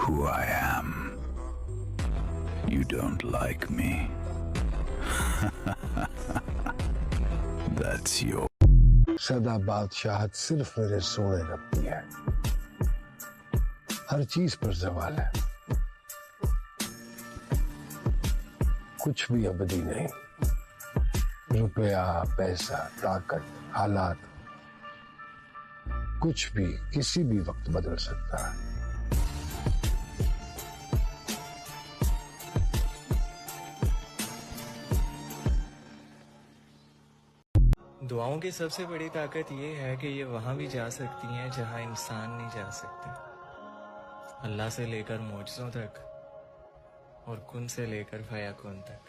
who I am. You don't like me. That's your. सदा बादशाहत सिर्फ मेरे सोने रब की है। हर चीज पर ज़वाल है, कुछ भी अबदी नहीं। रुपया, पैसा, ताकत, हालात, कुछ भी किसी भी वक्त बदल सकता है। दुआओं की सबसे बड़ी ताकत ये है कि ये वहां भी जा सकती हैं जहां इंसान नहीं जा सकते। अल्लाह से लेकर मौजज़ों तक और कुन से लेकर फयाकुन तक।